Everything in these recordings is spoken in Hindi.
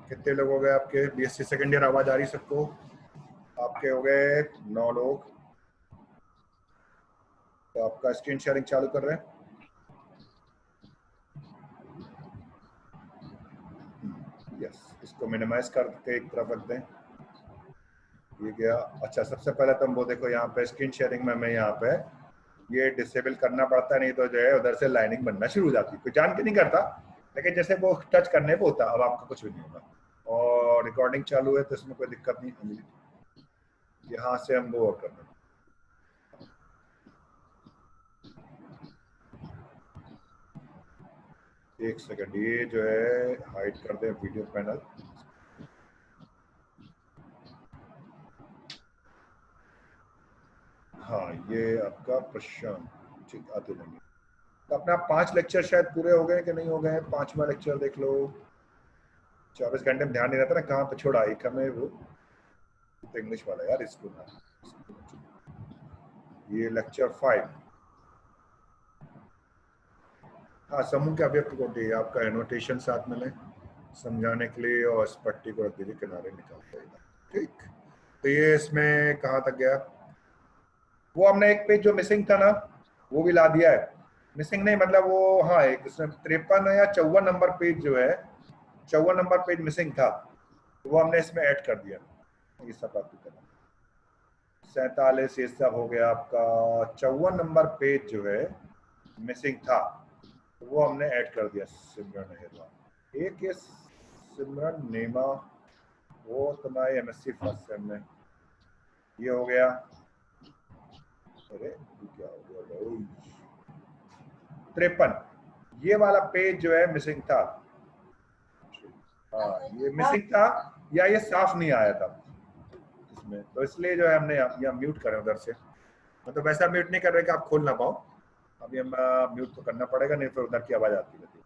कितने लोग हो गए आपके? बीएससी सेकेंड ईयर आवाज आ रही सबको? आपके हो गए 9 लोग। तो आपका स्क्रीन शेयरिंग चालू कर रहे हैं। यस, इसको मिनिमाइज करके एक तरफ रख दें। ये गया। अच्छा, सबसे पहले तो हम वो देखो यहाँ पे स्क्रीन शेयरिंग में मैं यहाँ पे ये डिसेबल करना पड़ता, नहीं तो जो है उधर से लाइनिंग बनना शुरू हो जाती। कोई जान के नहीं करता, लेकिन जैसे वो टच करने पे होता। अब आपका कुछ भी नहीं होगा और रिकॉर्डिंग चालू है तो इसमें कोई दिक्कत नहीं। यहाँ से हम वो कर दें। एक सेकंड, ये जो है हाइड कर दें वीडियो पैनल। हाँ, ये आपका प्रशांत, ठीक, आते रहेंगे। तो अपना 5 लेक्चर शायद पूरे हो गए कि नहीं हो गए? 5वां लेक्चर देख लो। 24 घंटे में ध्यान नहीं रहता ना कहाँ पे छोड़ा। एक हमें वो तो इंग्लिश वाला यार, इसको ना। ये लेक्चर 5। हाँ, समूह के अव्यक्त कोटि आपका एनोटेशन साथ में लें समझाने के लिए, और इस पट्टी को रख दीजिए किनारे निकाल देगा। ठीक, तो ये इसमें कहाँ तक गया? वो हमने एक पेज जो मिसिंग था ना, वो भी ला दिया है। मिसिंग नहीं मतलब वो, हाँ, एक इसमें 53 या 54 नंबर पेज जो है, 54 नंबर पेज मिसिंग था, तो वो हमने इसमें ऐड कर दिया। ये सब आपकी तरह 47 ये सब हो गया आपका। 54 नंबर पेज जो है मिसिंग था, तो वो हमने ऐड कर दिया। सिमरन अहिरवा, एक ये सिमरन नेमा, वो तुम्हारे एमएससी फर्स्ट सेम में ये हो गया। अरे क्या हो गया भाई? 53 ये वाला पेज जो है मिसिंग था। हाँ, ये मिसिंग था या ये साफ नहीं आया था इसमें, तो इसलिए जो है हमने यहाँ म्यूट करें उधर से। मतलब वैसा म्यूट नहीं कर रहे कि आप खोल ना पाओ। अभी हम म्यूट तो करना पड़ेगा, नहीं तो उधर की आवाज आती रहती है।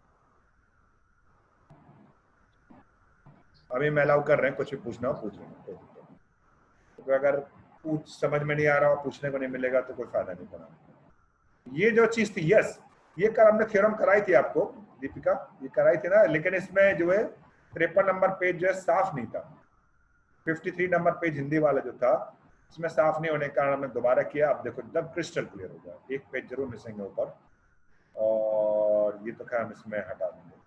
अभी मैं अलाउ कर रहे हैं, कुछ भी पूछना हो पूछ लेना। तो अगर पूछ समझ में नहीं आ रहा हो, पूछने को नहीं मिलेगा तो कोई फायदा नहीं पड़ा। ये जो चीज थी, यस, ये कर हमने थ्योरम कराई थी आपको दीपिका, ये कराई थी ना, लेकिन इसमें जो है 53 नंबर पेज जो है साफ नहीं था। 53 नंबर पेज हिंदी वाला जो था, इसमें साफ नहीं होने के कारण हमने दोबारा किया। अब देखो एकदम क्रिस्टल क्लियर हो गया। एक पेज जरूर मिसिंग है ऊपर, और ये तो खैर हम इसमें हटा देंगे,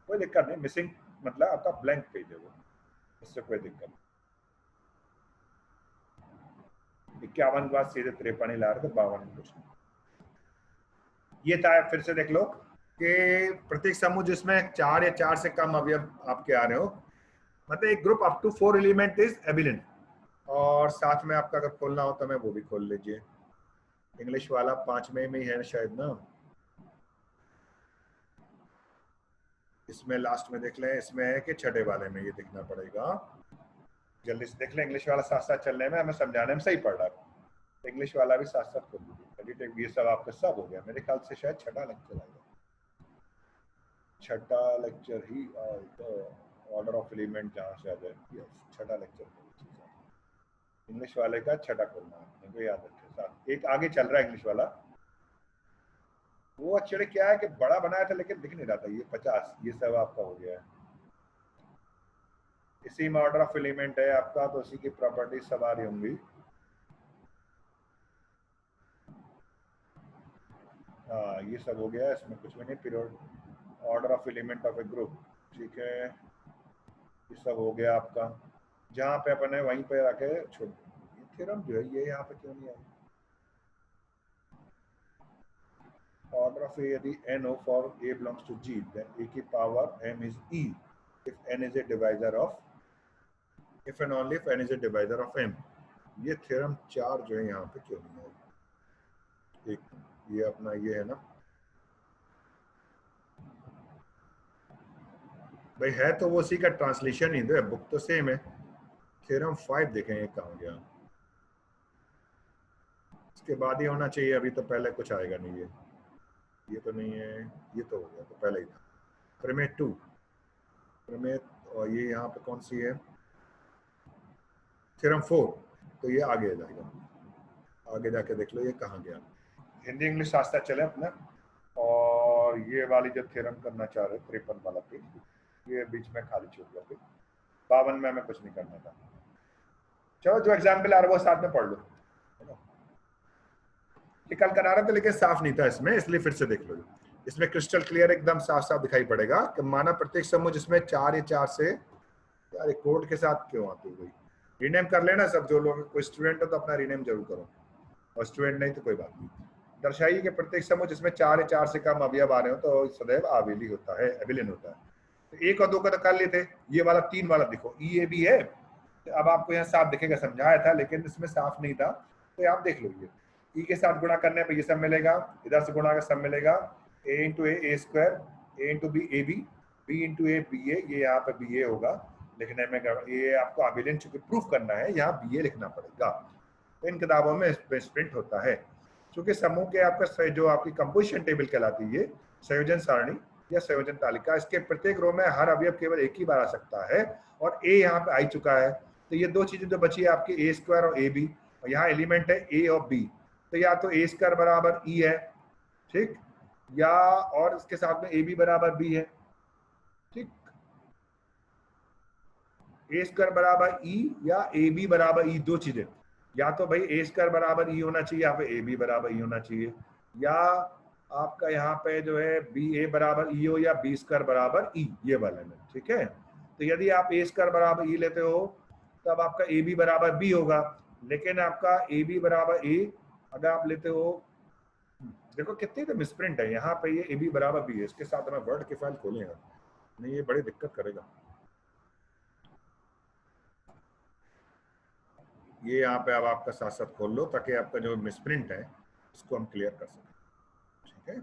कोई दिक्कत नहीं। मिसिंग मतलब आपका ब्लैंक पेज है वो, इससे कोई दिक्कत नहीं। 51 के बाद सीधे 53 ही ला रहे थे, 52 कुछ नहीं। ये था, फिर से देख लो कि प्रत्येक समूह जिसमें 4 या 4 से कम अवयव आपके आ रहे हो, मतलब एक group up to 4 element is ebullient. और साथ में आपका अगर खोलना हो तो मैं वो भी खोल लीजिए। इंग्लिश वाला 5वें में ही है शायद ना, इसमें लास्ट में देख लें। इसमें है कि छठे वाले में, ये देखना पड़ेगा। जल्दी से देख लें, इंग्लिश वाला साथ साथ चलने में हमें समझाने में सही पड़ रहा है। इंग्लिश वाला भी साथ साथ खोल लीजिए। ये सब आपका सब हो गया मेरे ख्याल से, शायद छठा लेक्चर आएगा, छठा lecture he order of element जहाँ से आ जाए। छठा लेक्चर इंग्लिश वाले का छठा खोलना है, तो याद रखें। साथ एक आगे चल रहा है इंग्लिश वाला, वो एक्चुअली क्या है कि बड़ा बनाया था लेकिन दिख नहीं रहा था। ये 50 ये सब आपका हो गया है। इसी में ऑर्डर ऑफ एलिमेंट है आपका, तो उसी की प्रॉपर्टी सब आ रही होंगी। हाँ, ये सब हो गया, इसमें कुछ भी नहीं। Period order of element of A group, ठीक है, ये सब हो गया आपका। जहाँ पे अपन है वहीं पे रखे छोड़। थ्योरम जो है ये यहाँ पे क्यों नहीं आया? Order of A यदि n हो for A belongs to G, then A की power m is E if n is a divisor of, if and only if n is a divisor of m। ये थ्योरम 4 जो है यहाँ पे क्यों नहीं है? एक ये अपना ये है ना भाई, है तो वो उसी का ट्रांसलेशन ही है, बुक तो सेम है। थ्योरम 5 देखें ये कहाँ गया, इसके बाद ही होना चाहिए। अभी तो पहले कुछ आएगा नहीं। ये तो नहीं है, ये तो हो गया, तो पहले ही था। प्रमेय 2, प्रमेय, और ये यहाँ पे कौन सी है? थ्योरम 4, तो ये आगे जाएगा, आगे जाके देख लो ये कहाँ गया। हिंदी इंग्लिश साथ साथ चले अपना। और ये वाली जो थ्योरम करना चाह रहे 53 वाला पेज, ये बीच में खाली छूट गया, फिर 52 में हमें कुछ नहीं करना था। चलो जो एग्जाम्पल आ रहा है वो साथ में पढ़ लो, ये कल करा रहा था लेकिन साफ नहीं था इसमें, इसलिए फिर से देख लो। इसमें क्रिस्टल क्लियर एकदम साफ साफ दिखाई पड़ेगा कि माना प्रत्येक समूह जिसमें 4 या 4 से, यार कोड के साथ क्यों आती हुई, रीनेम कर लेना सब, जो लोग कोई स्टूडेंट हो तो अपना रीनेम जरूर करो, और स्टूडेंट नहीं तो कोई बात नहीं। दर्शाइए कि प्रत्येक समूह जिसमें 4 या 4 से कम अवयव आ रहे हो तो सदैव आबिली होता है, एबिलियन होता है। तो 1 और 2 का तो कर लेते, ये वाला 3 वाला देखो ई ए बी है, तो अब आपको यहाँ साफ दिखेगा, समझाया था लेकिन इसमें साफ नहीं था, तो आप देख लो ये ई के साथ गुणा करने पर ये सब मिलेगा, इधर से गुणा का सब मिलेगा, A into A square, A into B A B into A B A, ये यहाँ पे बी ए होगा, लिखने में ये आपको अबिलियन चूंकि प्रूफ करना है यहाँ बी ए लिखना पड़ेगा। तो इन किताबों में प्रिंट होता है, क्योंकि समूह के आपका जो आपकी कंपोजिशन टेबल कहलाती है, संयोजन सारणी या संयोजन तालिका, इसके प्रत्येक रो में हर अवयव केवल एक ही बार आ सकता है, और ए यहाँ पे आ चुका है, तो ये दो चीजें जो बची है आपकी ए स्क्वायर और ए बी, और यहाँ एलिमेंट है ए और बी, तो या तो ए स्क्वायर बराबर ई है, ठीक, या और इसके साथ में ए बी बराबर बी है, ठीक, ए स्क्वायर बराबर ई या ए बी बराबर ई, दो चीजें, या तो भाई ए स्क्वायर बराबर ई होना चाहिए, या फिर ए बी बराबर ई होना चाहिए, या आपका यहाँ पे जो है बी ए बराबर ई हो या बी स्क्वायर बराबर ई, ये वाला है, ठीक है। तो यदि आप ए स्क्वायर बराबर ई लेते हो तब आपका ए बी बराबर बी होगा, लेकिन आपका ए बी बराबर ए अगर आप लेते हो, देखो कितनी तो मिसप्रिंट है यहाँ पे, ये ए बी बराबर बी है, इसके साथ हमें वर्ड की फाइल खोलेगा नहीं, ये बड़ी दिक्कत करेगा। ये यहाँ पे अब आपका साथ साथ खोल लो ताकि आपका जो मिसप्रिंट है इसको हम क्लियर कर सकें, ठीक है।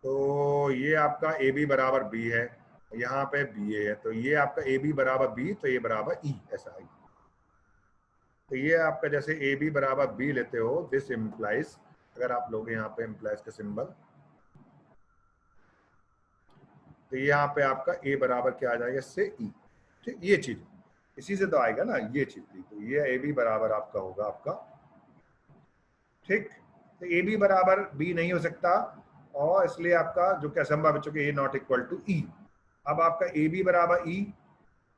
तो ये आपका ए बी बराबर बी है, यहाँ पे बी ए है, तो ये आपका ए बी बराबर बी, तो ये बराबर ई, ऐसा है। तो ये आपका जैसे ए बी बराबर बी लेते हो, दिस इम्प्लाइज, अगर आप लोग यहाँ पे इम्प्लाइज का सिंबल, तो यहाँ पे आपका ए बराबर क्या आ जाएगा, इससे ई, ठीक, ये चीज इसी से तो आएगा ना, ये चीज थी, तो ये ए बी बराबर आपका होगा आपका, ठीक। तो ए बी बराबर बी नहीं हो सकता, और इसलिए आपका जो कि असंभव है, चूंकि ए नॉट इक्वल टू ई। अब आपका ए बी बराबर ई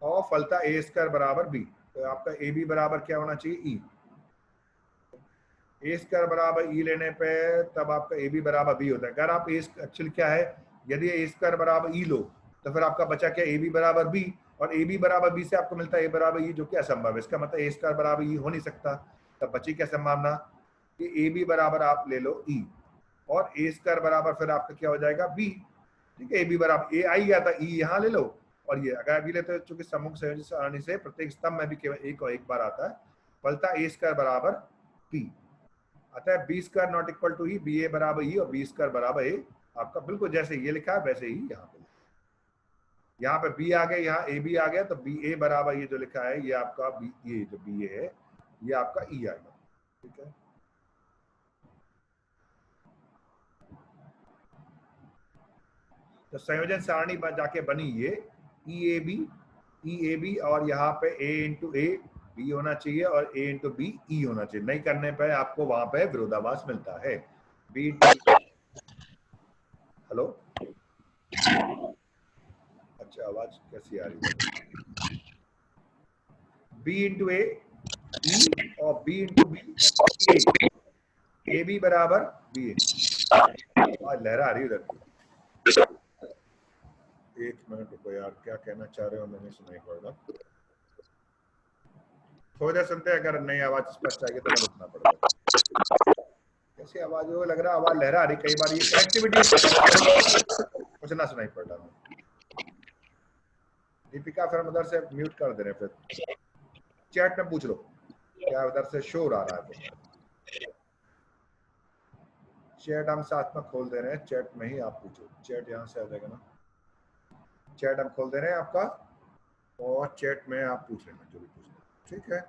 और फलता ए स्क्वायर बराबर बी, तो आपका ए बी बराबर क्या होना चाहिए, ई। ए स्क्वायर बराबर ई लेने पे तब आपका ए बी बराबर बी होता है। अगर आप एक्चुअली क्या है, यदि ए स्क्वायर बराबर ई लो तो फिर आपका बचा क्या, ए बी बराबर बी, और ए बी बराबर बी से आपको मिलता है ए बराबर ई, जो कि असंभव है, इसका मतलब ए स्क्वायर बराबर ई हो नहीं सकता। तब बची क्या संभावना कि ए बी बराबर आप ले लो ई, और ए स्क्वायर बराबर फिर आपका क्या हो जाएगा बी, ठीक है। ए बी बराबर ए आई गया था, ई यहाँ ले लो, और ये अगर अभी लेते हो चूंकि समूह संयोजन सारणी से प्रत्येक स्तंभ में भी केवल एक और एक बार आता है, फलता ए स्क्वायर बराबर बी, अतः B square not equal to E, B A बराबर ई और बी स्क्वायर बराबर ए, आपका बिल्कुल जैसे ये लिखा है वैसे ही यहाँ पे बी आ गया, यहाँ ए बी आ गया, तो बी ए बराबर ये जो लिखा है ये आपका बी, ये जो बी ए है ये आपका ई आएगा, ठीक है। तो संयोजन सारणी जाके बनी ये ई ए बी, और यहाँ पे ए इंटू ए बी होना चाहिए और ए इंटू बी ई होना चाहिए, नहीं करने पर आपको वहां पे विरोधाभास मिलता है। बी, हेलो, अच्छा आवाज कैसी आ रही है, बी इंटू ए ई और B into B A B बराबर बी ए, लहरा आ रही है उधर, एक मिनट रुको यार, क्या कहना चाह रहे हो मैंने सुनाई पड़ रहा, थोड़ी देर सुनते हैं, अगर नई आवाज स्पष्ट आएगी तो रुकना पड़ेगा। कैसी आवाज हो, लग रहा आवाज लहरा आ रही, कई बार ये कनेक्टिविटी कुछ ना सुनाई पड़ रहा। दीपिका फिर उधर से म्यूट कर दे रहे, फिर चैट में पूछ लो क्या उधर से शोर आ रहा है, चैट हम साथ में खोल दे रहे हैं, चैट में ही आप पूछो, चैट यहाँ से आ जाएगा ना, चैट हम खोल दे रहे हैं आपका, और चैट में आप पूछ लेना जो भी पूछना, ठीक है,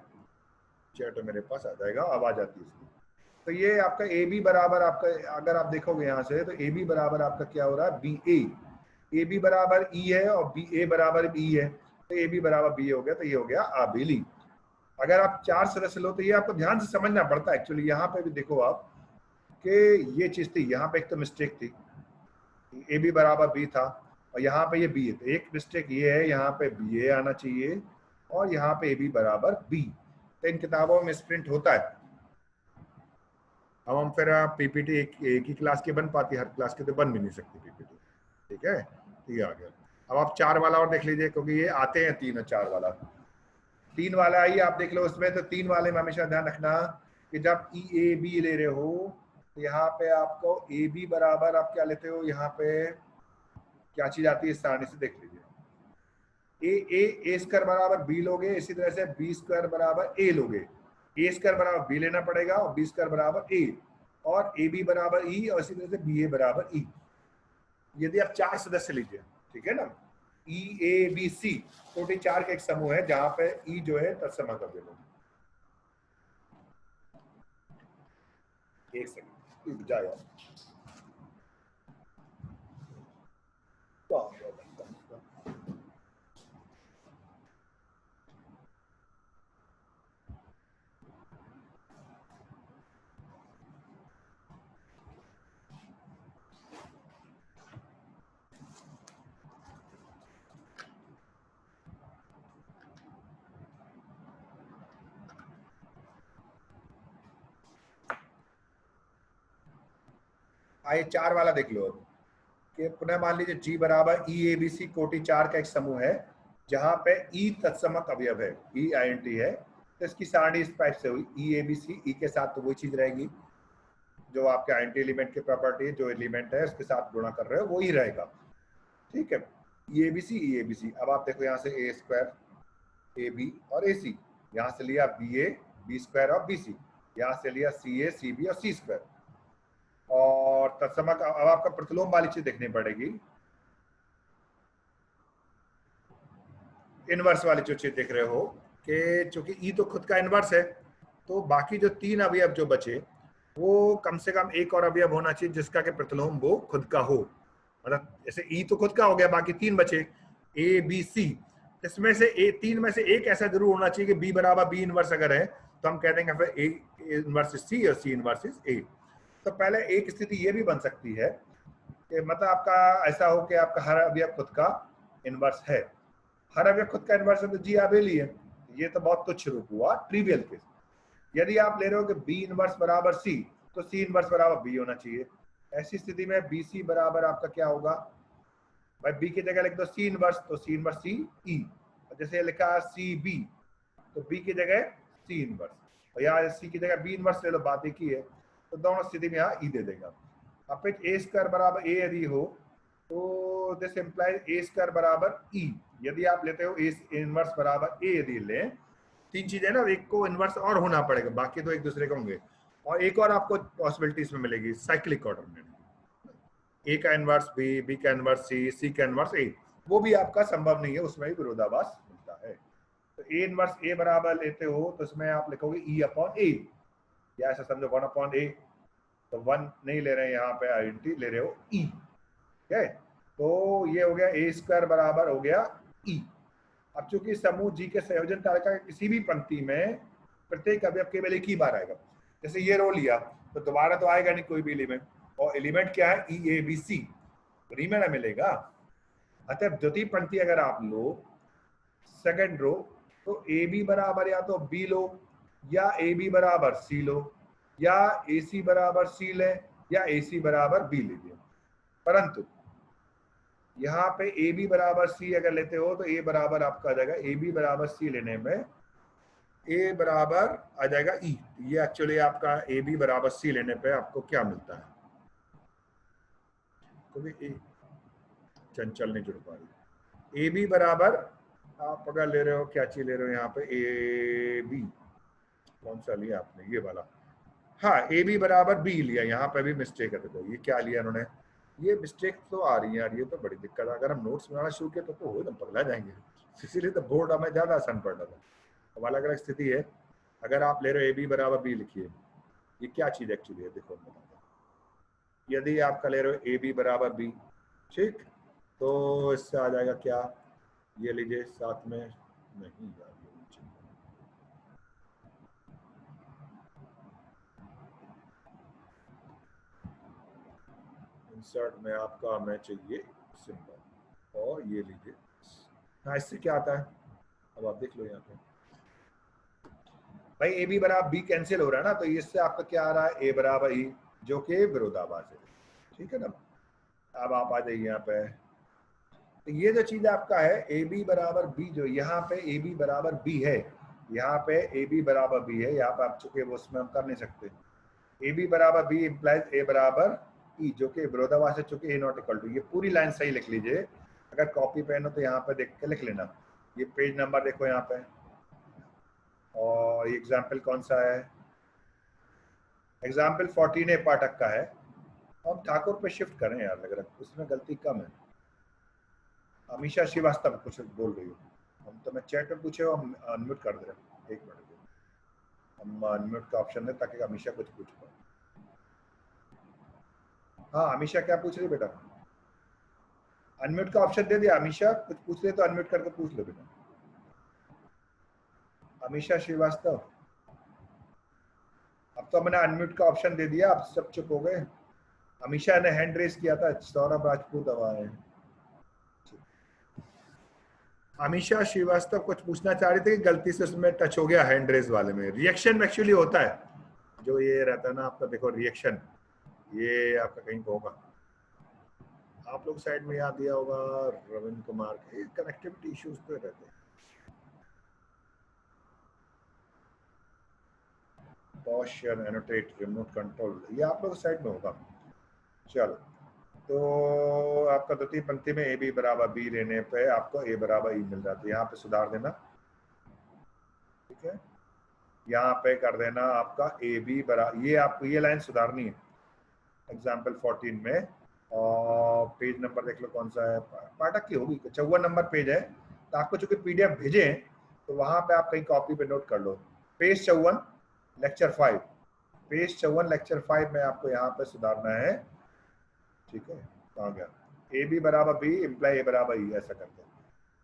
चैट मेरे पास आ जाएगा, आवाज आती है इसकी। तो ये आपका ए बी बराबर आपका, अगर आप देखोगे यहाँ से तो ए बी बराबर आपका क्या हो रहा है, बी ए बी बराबर ई है और बी ए बराबर बी है, तो ए बी बराबर बी हो गया, तो ये हो गया आबिली। अगर आप 4 सदस्य लो तो ये आपको ध्यान से समझना पड़ता है एक्चुअली, यहाँ पे भी देखो आप कि ये चीज थी, यहाँ पे एक तो मिस्टेक थी, ए बी बराबर बी था, और यहाँ पे ये बी है, तो एक मिस्टेक ये है, यहाँ पे बी ए आना चाहिए और यहाँ पे ए बी बराबर बी। तो इन किताबों में मिसप्रिंट होता है। अब हम फिर पीपीटी एक ही क्लास की बन पाती है, हर क्लास की तो बन भी नहीं सकती पीपीटी। ठीक है, तो ये आ गया। अब आप 4 वाला और देख लीजिए, क्योंकि ये आते हैं 3 और 4 वाला। 3 वाला ही आप देख लो उसमें, तो 3 वाले में हमेशा ध्यान रखना कि जब ई ए बी ले रहे हो तो यहाँ पे आपको ए बी बराबर आप क्या लेते हो, यहाँ पे क्या चीज आती है, सारणी से देख लीजिए। ए स्क्वायर बराबर बी लोगे, इसी तरह से बी स्क्वायर बराबर ए लोगे। ए स्क्वायर बराबर बी लेना पड़ेगा और बी स्क्वायर बराबर ए, और ए बी बराबर ई, और इसी तरह से बी ए बराबर ई। यदि आप 4 सदस्य लीजिए, ठीक है ना, ई ए बी सी, टोटल 4 का एक समूह है जहां पे ई जो है तत्समक अवयव। एक सेकंड जाओ। आइए 4 वाला देख लो कि पुनः मान लीजिए जी बराबर ई ए बी सी कोटि 4 का एक समूह है जहां पे ई तत्समक अवयव है, ई आई एन टी है। तो इसकी सारणी इस टाइप से हुई, ई ए बी सी, ई के साथ तो वही चीज रहेगी जो आपके आई एन टी एलिमेंट की प्रॉपर्टी है, जो एलिमेंट है उसके साथ गुणा कर रहे हो वही रहेगा। ठीक है, ई A B C, E A B C. अब आप देखो यहाँ से ए स्क्वायर ए बी और ए सी, यहाँ से लिया बी ए बी स्क्वायर और बी सी, यहाँ से लिया सी ए सी बी और सी स्क्वायर। और तत्समक अब आपका प्रतिलोम वाली चीज देखनी पड़ेगी, इनवर्स वाली जो चीज देख रहे हो कि चूंकि ई तो खुद का इनवर्स है, तो बाकी जो 3 अवयव जो बचे वो कम से कम एक और अवयव होना चाहिए जिसका कि प्रतिलोम वो खुद का हो। मतलब जैसे ई तो खुद का हो गया, बाकी 3 बचे ए बी सी, इसमें से ए 3 में से एक ऐसा जरूर होना चाहिए कि बी बराबर बी इनवर्स अगर है तो हम कह देंगे फिर ए इनवर्स सी और सी इनवर्स ए। तो पहले एक स्थिति ये भी बन सकती है कि मतलब आपका ऐसा हो कि आपका हर अवयव खुद का इनवर्स है। हर अवयव खुद का इनवर्स है तो जी आप ले लिए, ये तो बहुत तुच्छ रूप हुआ, ट्रिवियल केस। यदि आप ले रहे हो कि बी इनवर्स बराबर सी, तो सी इनवर्स बराबर बी होना चाहिए। ऐसी स्थिति में बी सी बराबर आपका क्या होगा, भाई बी की जगह लिख दो सी इनवर्स, तो सी इनवर्स सी ई। जैसे लिखा सी बी, तो बी की जगह सी इनवर्स, और यहाँ सी की जगह बी इनवर्स ले लो, बात एक ही है। तो दोनों स्थिति में यहाँ ई दे देगा। अब फिर ए स्क्वायर बराबर ए यदि हो तो दिस इंप्लाइज ए स्क्वायर बराबर ई। यदि आप लेते हो ए इनवर्स बराबर ए यदि लें, 3 चीजें ना, एक को इनवर्स और होना पड़ेगा, बाकी तो एक दूसरे के होंगे। और एक और आपको पॉसिबिलिटी इसमें मिलेगी, साइक्लिक ऑर्डर में, ए का इनवर्स बी, बी का इनवर्स सी, सी का इनवर्स ए, वो भी आपका संभव नहीं है, उसमें भी विरोधाभास मिलता है। तो ए इनवर्स ए बराबर लेते हो तो इसमें आप लिखोगे ई अपॉन ए, या ऐसा समझो 1 अपॉन ए, तो 1 नहीं ले रहे हैं यहाँ पे आइडेंटिटी, ले रहे हो ई। ठीक है, तो ये हो गया ए स्क्वायर बराबर हो गया ई। अब चूंकि समूह जी के संयोजन तालिका के किसी भी पंक्ति में प्रत्येक अवयव केवल एक ही बार आएगा, जैसे ये रो लिया तो दोबारा तो आएगा नहीं कोई भी एलिमेंट, और एलिमेंट क्या है, ई ए बी सी, रिमेंडर मिलेगा। अतः द्वितीय पंक्ति अगर आप लो सेकंड रो, तो ए बी बराबर या तो बी लो, या ए बी बराबर सी लो, या ए सी बराबर सी ले, या ए सी बराबर बी लीजिए। परंतु यहाँ पे ए बी बराबर सी अगर लेते हो तो ए बराबर आपका आ जाएगा, ए बी बराबर सी लेने में ए बराबर आ जाएगा ई। ये एक्चुअली आपका ए बी बराबर सी लेने पे आपको क्या मिलता है, तो चंचल नहीं जुड़ पा रही। ए बी बराबर आप अगर ले रहे हो, क्या चीज ले रहे हो यहाँ पे, ए बी कौन सा लिया आपने, ये वाला, हाँ ए बी बराबर बी लिया, यहाँ पे भी मिस्टेक है। देखो ये क्या लिया उन्होंने, ये मिस्टेक तो आ रही है यार, ये तो बड़ी दिक्कत है। अगर हम नोट्स बनाना शुरू किए तो हो एकदम पगला जाएंगे, इसीलिए तो बोर्ड हमें ज्यादा आसान पड़ रहा था। अब अलग अलग स्थिति है, अगर आप ले रहे हो ए बी बराबर बी लिखिए, ये क्या चीज एक्चुअली है देखो, यदि आपका ले रहे हो ए बी बराबर बी, ठीक, तो इससे आ जाएगा क्या, ये लीजिए साथ में, नहीं यार इंसर्ट में आपका हमें चाहिए सिंबल, और ये लीजिए। हाँ, इससे क्या आता है अब आप देख लो यहाँ पे भाई, ए बी बराबर बी कैंसिल हो रहा है ना, तो इससे आपका क्या आ रहा है, ए बराबर ई, जो कि विरोधाभास है। ठीक है ना। अब आप आ जाइए यहाँ पे, तो ये जो चीज आपका है ए बी बराबर बी, जो यहाँ पे ए बी बराबर बी है, यहाँ पे ए बी बराबर बी है, यहाँ पे आप चुके वो उसमें हम कर नहीं सकते। ए बी बराबर बी इम्प्लाइज ए बराबर ई, जो कि विरोधाभास है, चूंकि ए नॉट इक्वल टू। ये पूरी लाइन सही लिख लीजिए, अगर कॉपी पेन हो तो यहाँ पे देख के लिख लेना। ये पेज नंबर देखो यहाँ पे, और ये एग्जाम्पल कौन सा है, एग्जाम्पल 14 पाठक का है। हम ठाकुर पे शिफ्ट करें यार, लग रहा है उसमें गलती कम है। अमीशा श्रीवास्तव कुछ बोल रही हो, हम तो मैं चैट में पूछे हो, हम अनम्यूट कर दे रहे हैं, एक मिनट हम अनम्यूट का ऑप्शन है ताकि अमीशा कुछ पूछ पाए। हाँ अमीशा क्या पूछ रही बेटा, अनम्यूट का ऑप्शन दे दिया। अमीशा कुछ पूछ रहे तो अनम्यूट करके पूछ लो बेटा। अमीशा श्रीवास्तव, अब तो मैंने अनम्यूट का ऑप्शन दे दिया, अब सब चुप हो गए। अमीशा ने हैंड रेस किया था, सौरभ राजपूत आए। अमीशा श्रीवास्तव कुछ पूछना चाह रही थी कि गलती से उसमें टच हो गया हैंड रेस वाले में। रिएक्शन एक्चुअली होता है, जो ये रहता है ना आपका, देखो रिएक्शन ये आपका कहीं पे होगा, आप लोग साइड में याद दिया होगा रविंद्र कुमार के, कनेक्टिविटी इश्यूज तो रहते हैं। Pause share annotate remote control, ये आप लोग साइड में होगा। चलो, तो आपका द्वितीय पंक्ति में ए बी बराबर बी लेने पे आपको ए बराबर ई मिल जाता है, यहाँ पे सुधार देना। ठीक है, यहाँ पे कर देना आपका ए बी बराबर, ये आपको ये लाइन सुधारनी है एग्जाम्पल 14 में। और पेज नंबर देख लो कौन सा है, पाठक की होगी 54 नंबर पेज है। तो आपको चूंकि पीडीएफ भेजे तो वहां पे आप कहीं कॉपी पे नोट कर लो, पेज 54 लेक्चर 5, पेज 54 लेक्चर 5 में आपको यहाँ पे सुधारना है। ठीक है, कहाँ गया, ए बी बराबर बी इम्प्लाई ए बराबर ई, ऐसा करते हैं।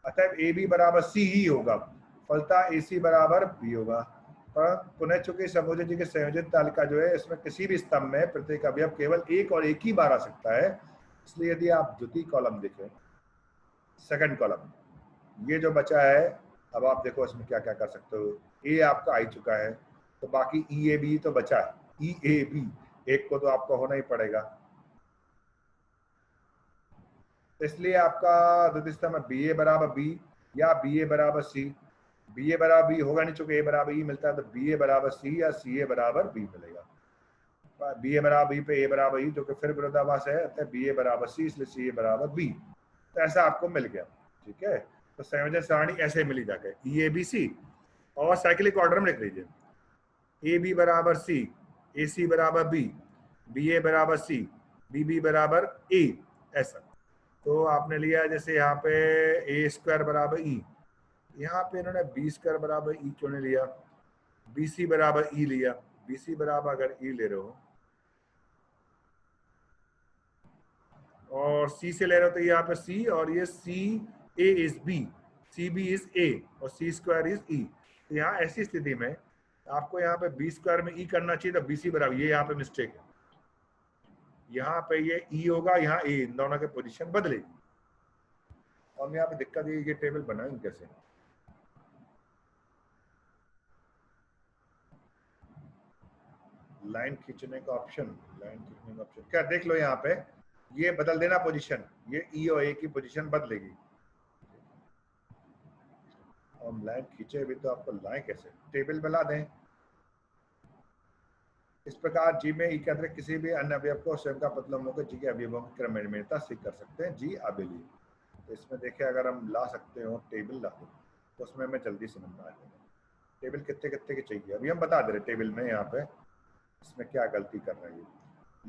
अतः ए बी बराबर सी ही होगा, फलता ए सी बराबर बी होगा। पर पुनः चूंकि समोजन जी के संयोजित तालिका जो है, इसमें किसी भी स्तंभ में प्रत्येक अवयव केवल एक और एक ही बार आ सकता है। इसलिए यदि आप द्वितीय कॉलम देखें, सेकंड कॉलम, ये जो बचा है, अब आप देखो इसमें क्या क्या कर सकते हो। ए आपका आ चुका है, तो बाकी ई ए बी तो बचा है, ई ए बी एक को तो आपको होना ही पड़ेगा। इसलिए आपका द्वितीय स्तंभ में बी ए बराबर बी या बी ए बराबर सी, बी ए बराबर बी होगा नहीं, चूंकि ए बराबर ई मिलता है, तो बी ए बराबर सी या सी ए बराबर बी मिलेगा। बी ए बराबर बी पे ए बराबर ई, जो कि फिर विरोधाभास है, अतः बी ए बराबर सी, इसलिए सी ए बराबर बी। तो ऐसा आपको मिल गया। ठीक है, तो संयोजन सारणी ऐसे मिली जाकर ई ए बी सी, और साइक्लिक ऑर्डर में लिख लीजिए, ए बी बराबर सी, ए सी बराबर बी ए बराबर सी, बी बराबर ए, ऐसा। तो आपने लिया जैसे यहाँ पे ए स्क्वायर बराबर ई, यहाँ पे इन्होंने बी स्क्वायर बराबर ई क्यों नहीं लिया, बी सी बराबर ई लिया। बी सी बराबर अगर ई ले रहे हो और सी से ले रहे हो, तो यहाँ पे सी, और ये C A is B, C B is A, और सी स्क्वायर इज ई। तो यहाँ ऐसी स्थिति में आपको यहाँ पे बी स्क्वायर में ई करना चाहिए, तो बी सी बराबर, ये यहाँ पे मिस्टेक है, यहाँ पे ये ई होगा, यहाँ ए, इन दोनों के पोजीशन बदलेगी। और यहाँ पे दिक्कत ये टेबल बनाएंगे कैसे, लाइन खींचने का ऑप्शन, लाइन खींचने का ऑप्शन क्या, देख लो यहाँ पे, ये बदल देना पोजीशन, ये ई और ए की पोजीशन बदलेगी। हम लाइन खींचे भी तो आपको लाइन कैसे, टेबल बना दें। इस प्रकार जी में ई के अंतरिक्त किसी भी अन्य अवयव को स्वयं का पतलम होकर जी के अवयवों की क्रमनिर्मितता सिद्ध कर सकते हैं, जी आबेली। तो इसमें देखिए अगर हम ला सकते हो टेबल ला दो, तो उसमें हमें जल्दी समझ में आ जाएगा टेबल कितने कितने की चाहिए। अभी हम बता दे रहे टेबल में यहाँ पे इसमें क्या गलती कर रही है।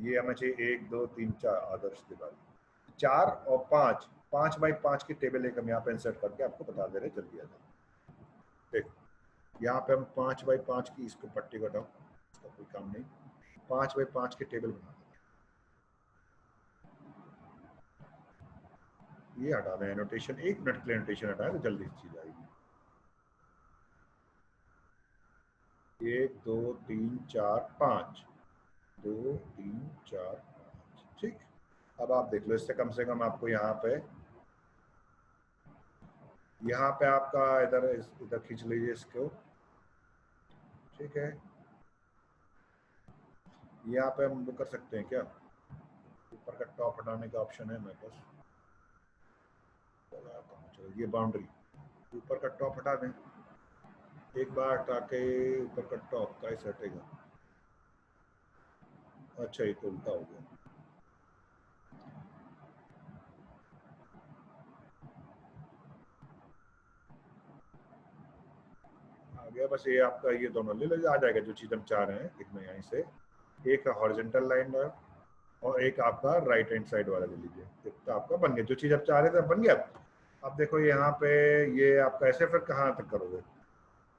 ये हमें चाहिए 1 2 3 4 आदर्श दिवाली, 4 और 5, 5 बाई 5 की टेबल एक हम यहाँ पे इंसर्ट करके आपको बता दे रहे, जल्दी आ जाए। देखो यहाँ पे हम 5 बाई 5 की, इसको पट्टी कटाओ, इसका कोई काम नहीं, 5 बाई 5 की टेबल बना दें। ये हटा दें एनोटेशन, 1 मिनट के लिए एनोटेशन हटाए तो जल्दी चीज आएगी। 1 2 3 4 5, 2 3 4 5, ठीक। अब आप देख लो, इससे कम से कम आपको यहाँ पे यहाँ पे आपका इधर इधर खींच लीजिए इसको, ठीक है। यहाँ पे हम वो कर सकते हैं क्या, ऊपर का टॉप हटाने का ऑप्शन है मेरे पास। चलो ये बाउंड्री, ऊपर का टॉप हटा दें, एक बार हटा के ऊपर का टॉप कैसे हटेगा। अच्छा ये तो उल्टा हो गया। आ गया बस, ये आपका ये दोनों ले लीजिए, आ जाएगा जो चीज़ हम चाह रहे हैं। इतना यहीं से एक हॉरिजॉन्टल लाइन है और एक आपका राइट हैंड साइड वाला ले लीजिए, इतना आपका बन गया। जो चीज़ आप चाह रहे थे बन गया। अब देखो यहाँ पे ये आपका ऐसे फिर कहाँ तक करोगे,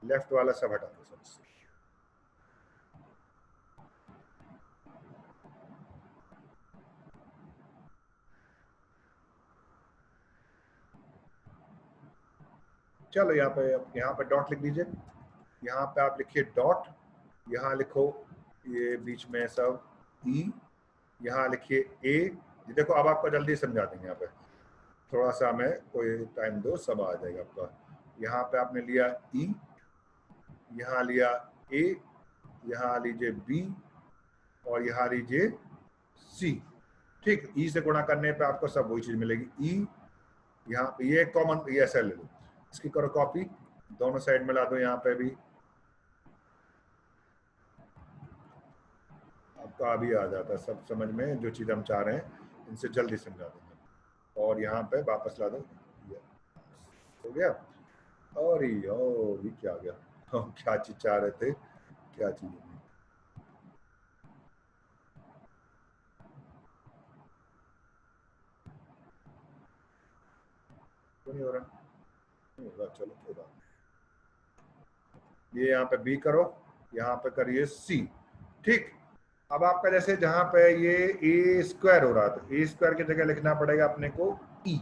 लेफ्ट वाला सब हटा दो सबसे। चलो यहाँ पे डॉट लिख दीजिए, यहाँ पे आप लिखिए डॉट, यहाँ लिखो ये बीच में सब ई, यहाँ लिखिए ए। देखो अब आपको जल्दी समझा देंगे, यहाँ पे थोड़ा सा हमें कोई टाइम दो, सब आ जाएगा आपका। यहाँ पे आपने लिया ई, यहाँ लिया ए, यहाँ लीजिए बी और यहाँ लीजिए सी। ठीक, ई से गुणा करने पे आपको सब वही चीज मिलेगी। ई यहाँ पे ये कॉमन, ये ऐसा ले लो, इसकी करो कॉपी, दोनों साइड में ला दो। यहाँ पे भी आपका अभी आ जाता है सब समझ में, जो चीज हम चाह रहे हैं इनसे जल्दी समझा देंगे। और यहाँ पे वापस ला दो, हो गया। और ये क्या आ गया, हम क्या चीज चाह रहे थे, क्या चीज तो नहीं हो रहा, नहीं होगा, चलो कोई बात। ये यहाँ पे बी करो, यहाँ पे करिए सी। ठीक, अब आपका जैसे जहां पे ये ए स्क्वायर हो रहा था, ए स्क्वायर की जगह लिखना पड़ेगा अपने को ई,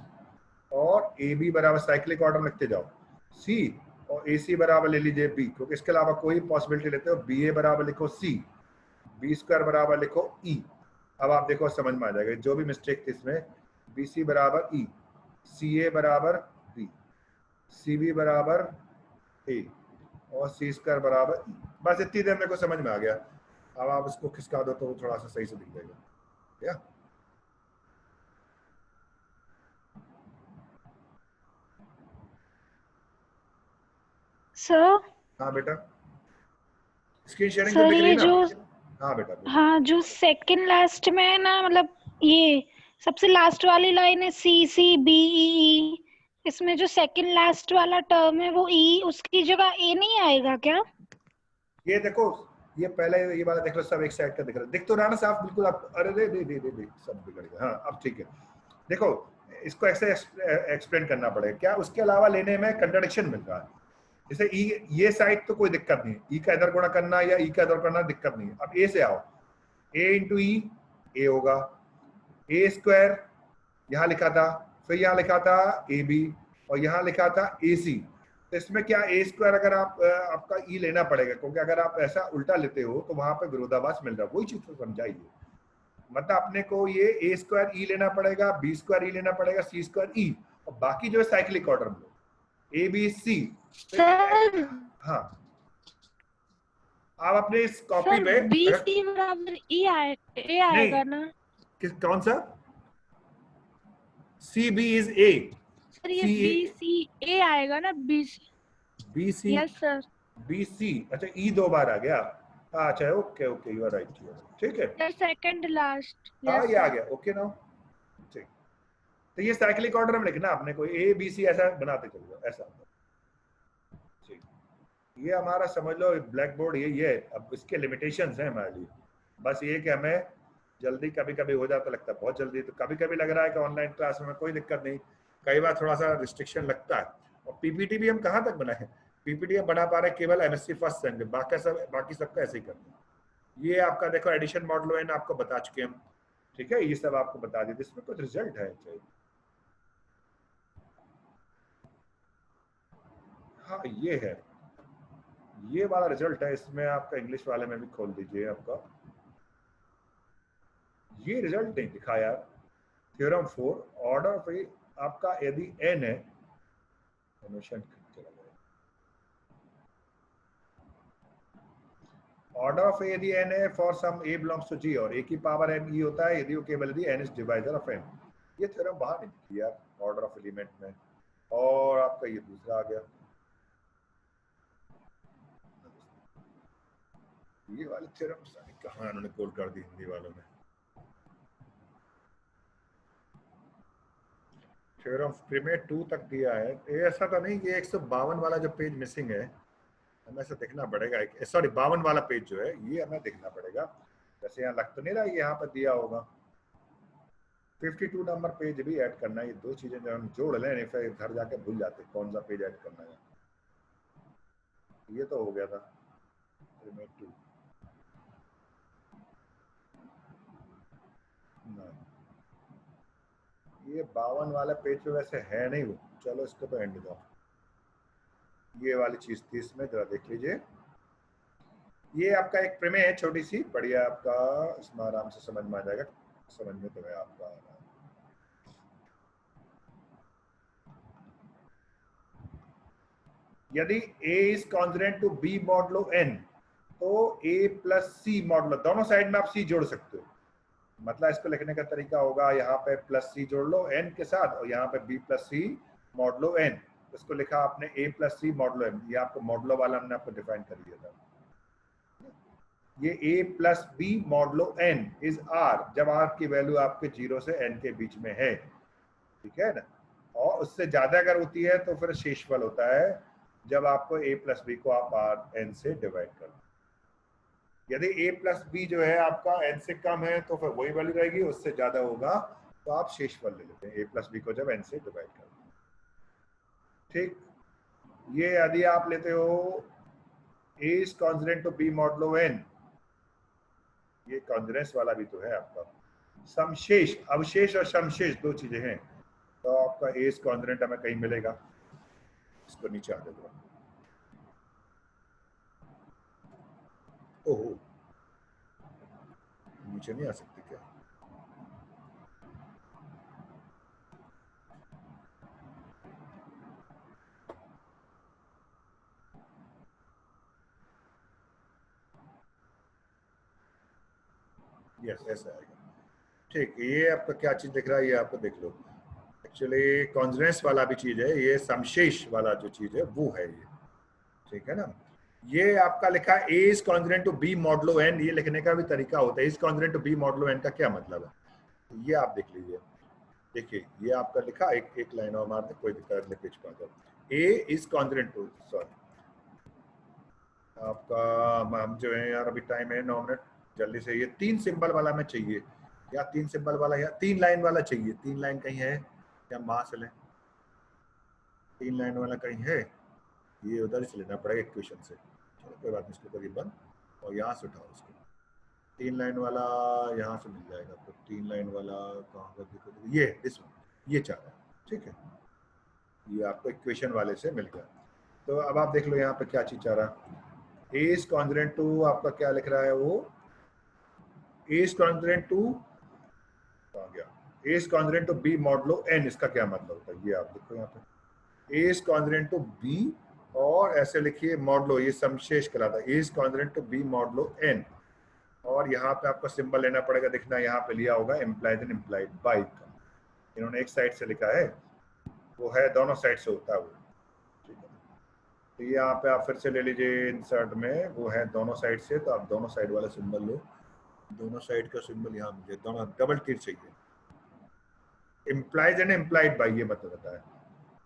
और ए बी बराबर साइक्लिक ऑर्डर लिखते जाओ सी, और ए सी बराबर ले लीजिए बी, क्योंकि इसके अलावा कोई पॉसिबिलिटी लेते हो। बी ए बराबर लिखो सी, बी स्क्वायर बराबर लिखो ई। अब आप देखो समझ में आ जाएगा जो भी मिस्टेक थी इसमें। बी सी बराबर ई, सी ए बराबर बी, सी बी बराबर ए, और सी स्क्वायर बराबर ई। बस इतनी देर मेरे को समझ में आ गया। अब आप इसको खिसका दो तो वो थोड़ा सा सही से दिख जाएगा। या सर, हाँ बेटा, स्क्रीन शेयरिंग तो सर दिख रही है ये ना। जो, हाँ बेटा बोलो। हाँ जो सेकंड लास्ट में है ना, मतलब ये सबसे लास्ट वाली लाइन है सी सी बी ई ई, इसमें जो सेकंड लास्ट वाला टर्म है वो ई, उसकी जगह ए नहीं आएगा क्या? ये देखो, ये पहले ये वाला देख लो, सब एक साइड का दिख रहा है, दिख तो रहा ना साफ बिल्कुल। आप अरे दे दे दे दे दे सब बिगड़ गया। हाँ अब ठीक है। देखो इसको ऐसे एक्सप्लेन करना पड़ेगा, क्या उसके अलावा लेने में कंट्राडिक्शन मिल रहा है। जैसे ई, ये साइड तो कोई दिक्कत नहीं है, ई का इधर गुणा करना या ई का इधर करना दिक्कत नहीं है। अब ए से आओ, ए इंटू ई ए होगा, ए स्क्वायर यहाँ लिखा था, फिर यहाँ लिखा था ए बी, और यहाँ लिखा था ए सी। तो इसमें क्या ए स्क्वायर अगर आप आपका ई लेना पड़ेगा, क्योंकि अगर आप ऐसा उल्टा लेते हो तो वहां पे विरोधाभास मिल रहा है। वही चीज तो समझाइए, मतलब अपने को ये ए स्क्वायर ई लेना पड़ेगा, बी स्क्वायर ई लेना पड़ेगा, सी स्क्वायर ई, और बाकी जो है साइक्लिक ऑर्डर में ए बी सी। सर, हाँ, आप अपने इस कॉपी सर में बी अगर सी बराबर ई आए, ए नहीं, आएगा ना? किस कौन सा, C B is A, sir ये सी बी सी ए आएगा ना, B C? B C yes sir. B C. अच्छा ई दो बार आ गया, अच्छा okay okay, you are right, ठीक है। सर सेकंड लास्ट, हाँ यस ये आ सर। गया, ओके नाउ। ठीक, तो ये साइक्लिक ऑर्डर में लिखना आपने, कोई ए बी सी ऐसा बनाते चलो ऐसा। ठीक, ये हमारा समझ लो ब्लैक बोर्ड ये है। अब इसके लिमिटेशंस हैं हमारे लिए, बस ये कि हमें जल्दी कभी कभी हो जाता, लगता है बहुत जल्दी, तो कभी कभी लग रहा है कि ऑनलाइन क्लास में कोई दिक्कत नहीं, कई बार थोड़ा सा रिस्ट्रिक्शन लगता है। और पीपीटी भी हम कहाँ तक बनाए, पीपीटी हम बना पा रहे केवल एमएससी फर्स्ट सेम, बाकी सबका ऐसे ही करते हैं। ये आपका देखो एडिशन मॉडल है ना, आपको बता चुके हम, ठीक है, ये सब आपको बता दिया, इसमें कुछ रिजल्ट है चाहिए। हाँ ये है, ये वाला रिजल्ट है, इसमें आपका इंग्लिश वाले में भी खोल दीजिए आपका, ये रिजल्ट नहीं दिखाया। थ्योरम 4 ऑर्डर पे आपका यदि n है एनिमेशन चला गया। ऑर्डर ऑफ ए यदि n है for some a belongs to g और a की पावर m e होता है यदि वो केवल यदि n is divisor of n। ये थ्योरम बाहर नहीं निकली यार ऑर्डर ऑफ एलिमेंट में। और आपका ये दूसरा आ गया, ये वाले थ्योरम कहाँ उन्होंने कोड कर दी हिंदी वालों ने। थ्योरम प्रीमेट 2 तक दिया है, ये ऐसा तो नहीं कि 152 वाला जो पेज मिसिंग है हमें ऐसा देखना पड़ेगा। सॉरी 52 वाला पेज जो है ये हमें देखना पड़ेगा, जैसे यहाँ लग तो नहीं रहा है यहाँ पर दिया होगा। 52 नंबर पेज भी ऐड करना है। ये दो चीजें जो हम जोड़ लें फिर घर जाके भूल जाते कौन सा पेज ऐड करना है। ये तो हो गया था प्रीमेट 2। ये 52 वाला पेज पे वैसे है नहीं वो, चलो इसको तो एंड दो। ये वाली चीज थी इसमें, जरा देख लीजिए। ये आपका एक प्रमेय है छोटी सी, बढ़िया आपका, इसमें आराम से समझ में आ जाएगा। समझ में तो है आपका। यदि a is congruent to b modulo n तो a प्लस सी मॉडुलो, दोनों साइड में आप c जोड़ सकते हो। मतलब इसको लिखने का तरीका होगा यहाँ पे प्लस सी जोड़ लो n के साथ और यहाँ पे b plus C modulo n। इसको लिखा आपने a plus C modulo n। ये आपको मॉडुलो वाला हमने आपको डिफाइन कर दिया था। ये a plus B modulo n is r जब r की वैल्यू आपके 0 से n के बीच में है, ठीक है ना। और उससे ज्यादा अगर होती है तो फिर शेषफल होता है जब आपको a प्लस बी को आप n से डिवाइड कर दो। यदि a प्लस बी जो है आपका n से कम है तो फिर वही वैल्यू रहेगी, उससे ज्यादा होगा तो आप शेषफल ले लेते हैं a प्लस बी को जब n से डिवाइड कर दो। ठीक, ये यदि आप लेते हो a is congruent to b modulo n, ये कॉन्ग्रुएंस वाला भी तो है आपका। समशेष, अवशेष और समशेष दो चीजें हैं, तो आपका a इज कॉन्ग्रुएंट हमें कहीं मिलेगा। इसको नीचे आने दो। ओहो, नीचे नहीं आ सकती क्या? यस ऐसा आएगा। ठीक, ये आपका क्या चीज दिख रहा है, ये आपको देख लो। एक्चुअली कॉन्ग्रुएंस वाला भी चीज है, ये समशेष वाला जो चीज है वो है ये, ठीक है ना। ये आपका लिखा है a is congruent to b modulo n, ये लिखने का भी तरीका होता है। Is congruent to b modulo n का क्या मतलब है, ये आप देख लीजिए। देखिए ये आपका लिखा एक लाइन और मारते, कोई दिक्कत नहीं, पेज पर a is congruent to, sorry आपका, हम जो है यार अभी टाइम है 9 मिनट, जल्दी से। ये 3 सिंबल वाला में चाहिए, या 3 सिंबल वाला या 3 लाइन वाला चाहिए। 3 लाइन कहीं है या वहां से लें? 3 लाइन वाला कहीं है, ये उधर से लेना पड़ेगा इक्वेशन से। चलो कोई बात नहीं, इसको करिए बंद और यहाँ से उठाओ इसको। 3 लाइन वाला यहाँ से मिल जाएगा आपको। 3 लाइन वाला कहाँ पर देखो, ये दिस वन, ये चाह रहा है, ठीक है। ये आपको इक्वेशन वाले से मिल गया। तो अब आप देख लो यहाँ पे क्या चीज चाह रहा है। a इज कॉन्ग्रुएंट टू, आपका क्या लिख रहा है वो, a इज कॉन्ग्रुएंट टू, कहाँ गया, a is congruent to b modulo n। इसका क्या मतलब होता है, ये आप देखो यहाँ पे a is congruent to b, और ऐसे लिखिए मॉडुलो, ये समशेष कहलाता है। a is congruent to b modulo n, और यहाँ पे आपको सिंबल लेना पड़ेगा, दिखना यहाँ पे लिया होगा इम्प्लाइड एंड इम्प्लाइड बाय का। इन्होंने एक साइड से लिखा है, वो है दोनों साइड से होता है वो, ठीक है। तो यहाँ पे आप फिर से ले लीजिए इंसर्ट में, वो है दोनों साइड से, तो आप दोनों साइड वाला सिंबल लो। दोनों साइड का सिंबल यहाँ मुझे दोनों डबल टिक चाहिए। इम्प्लाइज एंड इम्प्लाइड बाय, ये मतलब होता है,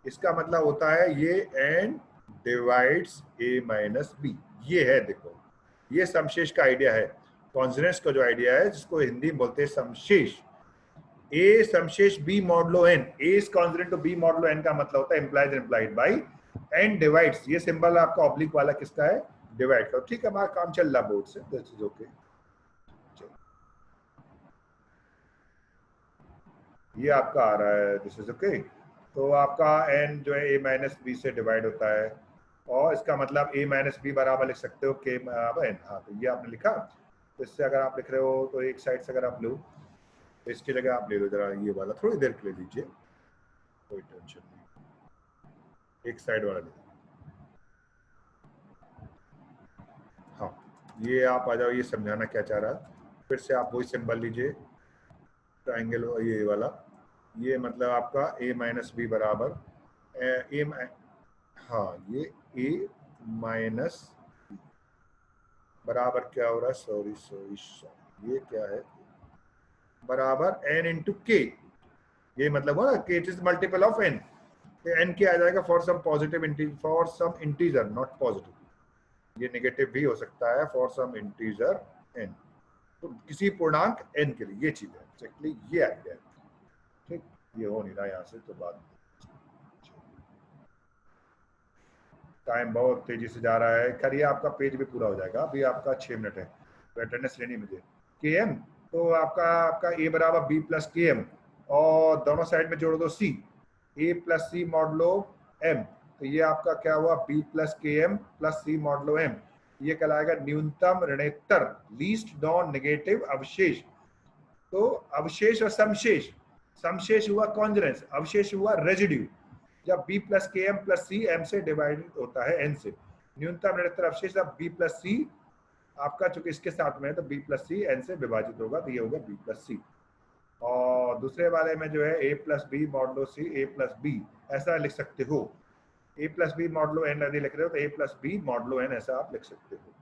इसका मतलब होता है ये n divides a minus B. ये है, देखो ये समशेष का आइडिया है, कॉन्सोनेंट्स का जो आइडिया है, जिसको हिंदी में बोलते हैं समशेष। a समशेष b modulo n, a is consonant to b modulo n का मतलब होता है implies and implied by n divides. ये सिंबल आपका ऑब्लिक वाला किसका है, डिवाइड का। ठीक है, हमारा काम चल रहा बोर्ड से, दिस इज ओके। ये आपका आ रहा है, दिस इज ओके। तो आपका n जो है a माइनस बी से डिवाइड होता है, और इसका मतलब a माइनस बी बराबर लिख सकते हो k बराबर n। हाँ, तो ये आपने लिखा। तो इससे अगर आप लिख रहे हो तो एक साइड से अगर आप लो, तो इसकी जगह आप ले लो जरा ये वाला, थोड़ी देर के लिए लीजिए, कोई टेंशन नहीं। एक साइड वाला लिखा। हाँ, ये आप आ जाओ, ये समझाना क्या चाह रहा है। फिर से आप वही सिंबल लीजिए, ट्राइंगल ये वाला, ये मतलब आपका a माइनस बी बराबर हाँ ये a माइनस बराबर क्या हो रहा है, सॉरी, ये क्या है, बराबर n इंटू के। ये मतलब हुआ ना कि it is multiple of n। n क्या आ जाएगा, for some positive for some integer not positive, ये नेगेटिव भी हो सकता है, फॉर सम इंटीजर n, तो किसी पूर्णांक n के लिए ये चीज है एक्चुअली, ये आइडिया है। ठीक, ये हो नहीं रहा यहाँ से, तो बाद टाइम बहुत तेजी से जा रहा है। खैर ये आपका पेज भी पूरा हो जाएगा, अभी आपका 6 मिनट है, तो अटेंडेंस लेनी मुझे। के एम, तो आपका ए बराबर बी प्लस के एम, और दोनों साइड में जोड़ दो सी, ए प्लस सी मॉडलो एम, तो ये आपका क्या हुआ, बी प्लस के एम प्लस सी मॉडलो एम। ये कहलाएगा न्यूनतम ऋणोत्तर, लीस्ट नॉन नेगेटिव अवशेष। तो अवशेष और समशेष, समशेष हुआ कॉन्जरेंस, अवशेष हुआ रेजिड्यू। जब b प्लस के एम प्लस सी एम से डिवाइडेड होता है n से, न्यूनतम ऋणोत्तर अवशेष अब b प्लस सी आपका, चूंकि इसके साथ में है तो b प्लस सी n से विभाजित होगा, तो ये होगा b प्लस सी। और दूसरे वाले में जो है a plus B modulo C a plus B, ऐसा लिख सकते हो। a plus B modulo n यदि लिख रहे हो तो a plus B modulo n ऐसा आप लिख सकते हो।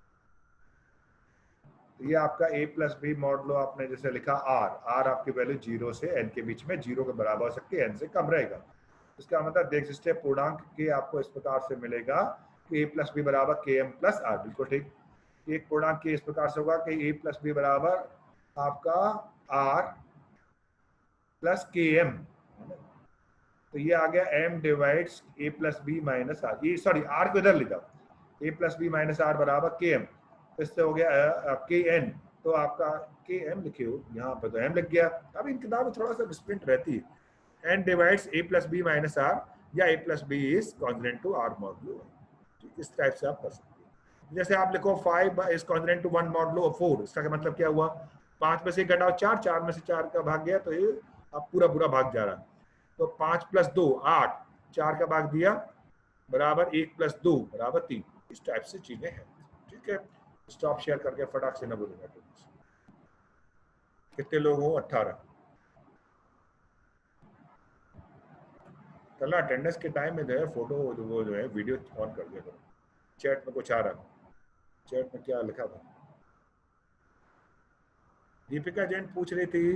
तो ये आपका a प्लस बी मॉडलो आपने जैसे लिखा r आपकी वैल्यू 0 से n के बीच में 0 के बराबर हो सकती है, n से कम रहेगा। इसका मतलब देख सकते हैं पूर्णांक के आपको इस प्रकार से मिलेगा कि a प्लस बी बराबर के एम प्लस आर, बिल्कुल ठीक। एक पूर्णांक के इस प्रकार से होगा कि a प्लस बी बराबर आपका r प्लस के एम, तो ये आ गया m divides a plus b minus r, ये सॉरी r को इधर लिखा, a plus b minus r बराबर के एम, इससे हो गया के एन, तो आपका के एम लिखे हो यहाँ पर तो m लिख गया। अब इन किताब में थोड़ा सा मिसप्रिंट रहती है, n divides a plus b minus r, या a plus b is congruent to r modulo, इस टाइप से आप कर सकते हैं। जैसे आप लिखो 5 इज कॉन्ग्रुएंट टू 1 मॉडुलो 4, इसका मतलब क्या हुआ, 5 में से घटाओ 4, 4 में से 4 का भाग गया, तो ये अब पूरा भाग जा रहा है, तो 5 प्लस 2 8, 4 का भाग दिया बराबर 1 प्लस 2 बराबर 3, इस टाइप से चीजें हैं। ठीक है, स्टॉप शेयर करके फटाक से न बोलूंगा। कितने लोग हो, 18। कल अटेंडेंस के टाइम में जो है फोटो वो जो है वीडियो ऑन कर दिया करो। चैट में कुछ आ रहा, चैट में क्या लिखा था, दीपिका जैन पूछ रही थी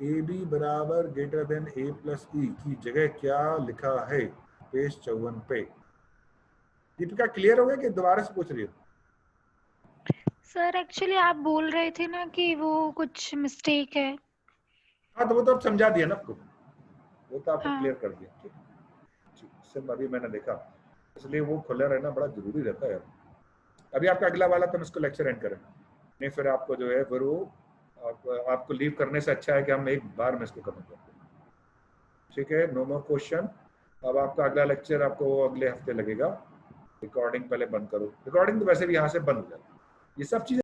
ए बी बराबर ग्रेटर देन ए प्लस ई की जगह क्या लिखा है पेज 54 पे। दीपिका क्लियर हो गया कि दोबारा से पूछ रही हो? सर एक्चुअली आप बोल रहे थे ना कि वो कुछ मिस्टेक है। हाँ, तो वो तो अब समझा दिया ना आपको, वो तो आपको हाँ। क्लियर कर दिया। ठीक, सिर्फ अभी मैंने देखा, इसलिए वो खुला रहना बड़ा जरूरी रहता है। अभी आपका अगला वाला तो हम इसको लेक्चर एंड करें, नहीं फिर आपको जो है फिर वो आपको लीव करने से अच्छा है कि हम एक बार में इसको खत्म करते हैं। ठीक है, नो मोर क्वेश्चन। अब आपका अगला लेक्चर आपको अगले हफ्ते लगेगा। रिकॉर्डिंग पहले बंद करो, रिकॉर्डिंग तो वैसे भी यहाँ से बंद हो जाती है, ये सब चीजें